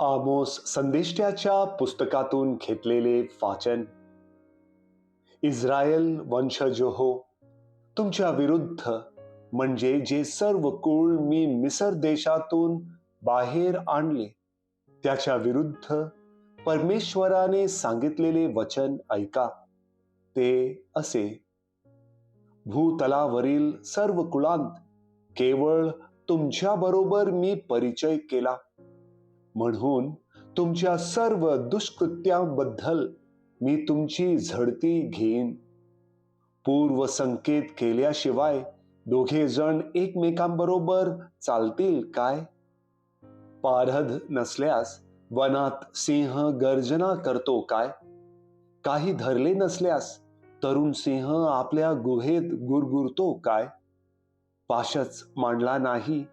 आमोस संदेष्ट्याच्या पुस्तकातून घेतलेले वाचन. इस्रायल वंशजो हो, तुमच्या विरुद्ध म्हणजे जे सर्व कुळ मी मिसर देशातून बाहेर आणले त्याच्या विरुद्ध परमेश्वराने सांगितलेले वचन ऐका. ते असे: भूतलावरील सर्व कुळांत केवळ तुमच्याबरोबर मी परिचय केला, म्हणून तुमच्या सर्व दुष्कृत्यांबद्दल मी तुमची झडती घेईन. पूर्व संकेत केल्याशिवाय दोघे जण एकमेकांबरोबर चालतील काय? पारध नसल्यास वनात सिंह गर्जना करतो काय? काही धरले नसल्यास तरुण सिंह आपल्या गुहेत गुरगुरतो काय? पाशच मांडला नाही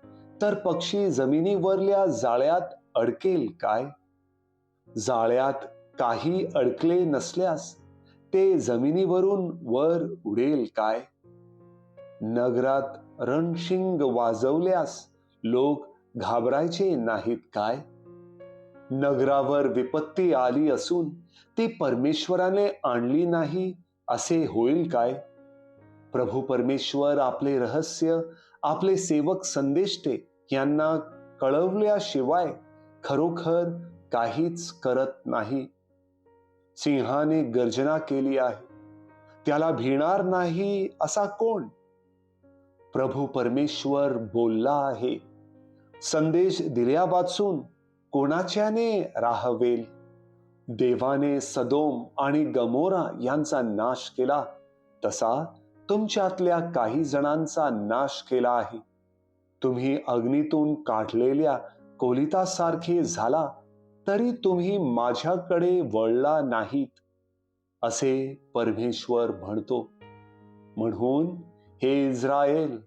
तर पक्षी जमिनीवरल्या जाळ्यात अडकेल काय? जाळ्यात काही अडकले नसल्यास ते जमिनीवरून वर उडेल काय? नगरात रणशिंग वाजवल्यास लोक घाबरायचे नाहीत काय? नगरावर विपत्ती आली असून ती परमेश्वराने आणली नाही असे होईल काय? प्रभू परमेश्वर आपले रहस्य आपले सेवक संदेष्टे यांना कळवल्याशिवाय खरोखर काहीच करत नाही. सिंहाने गर्जना केली आहे, त्याला भिणार नाही असा कोण? प्रभू परमेश्वर बोलला आहे, संदेश दिल्यावाचून कोणाच्याने राहवेल? देवाने सदोम आणि गमोरा यांचा नाश केला तसा तुमच्यातल्या काही जणांचा नाश केला आहे. तुम्ही अग्नीतून काढलेल्या कोलितासारखे झाला तरी तुम्ही माझ्याकडे वळला नाहीत, असे परमेश्वर म्हणतो. म्हणून हे इस्रायल,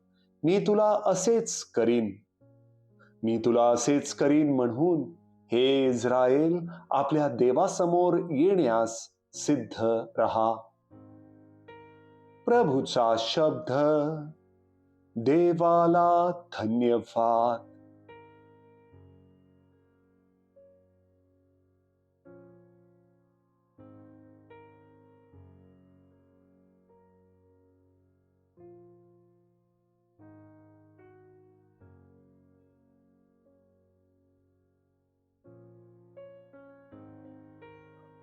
मी तुला असेच करीन. मी तुला असेच करीन म्हणून हे इस्रायल, आपल्या देवासमोर येण्यास सिद्ध रहा. प्रभूचा शब्द. देवाला धन्यवाद.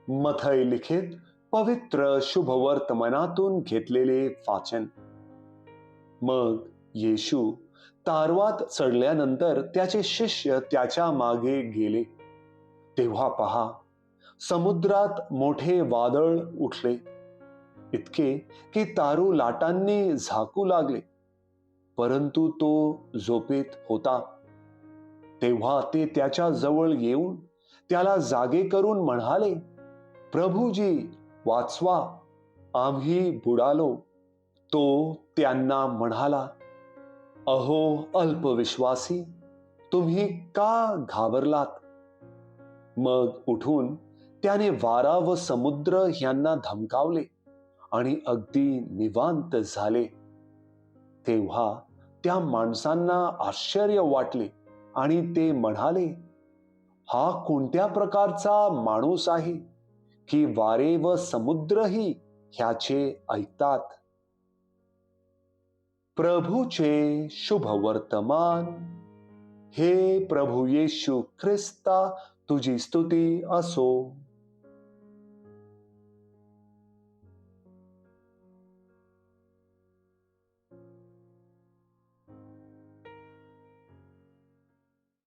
मथई लिखित पवित्र शुभवर्तमानातून घेतलेले वाचन. मग येशू तारवात चढल्यानंतर त्याचे शिष्य त्याच्या मागे गेले. तेव्हा पहा, समुद्रात मोठे वादळ उठले, इतके की तारू लाटांनी झाकू लागले, परंतु तो झोपेत होता. तेव्हा ते त्याच्या जवळ येऊन त्याला जागे करून म्हणाले, प्रभूजी, वाचवा, आम्ही बुडालो. तो त्यांना म्हणाला, अहो अल्पविश्वासी, तुम्ही का घाबरलात? मग उठून त्याने वारा व समुद्र यांना धमकावले आणि अगदी निवांत झाले. तेव्हा त्या माणसांना आश्चर्य वाटले आणि ते म्हणाले, हा कोणत्या प्रकारचा माणूस आहे की वारे व समुद्रही ह्याचे ऐकतात? प्रभूचे शुभ वर्तमान. हे प्रभू येशू ख्रिस्ता, तुझी स्तुती असो.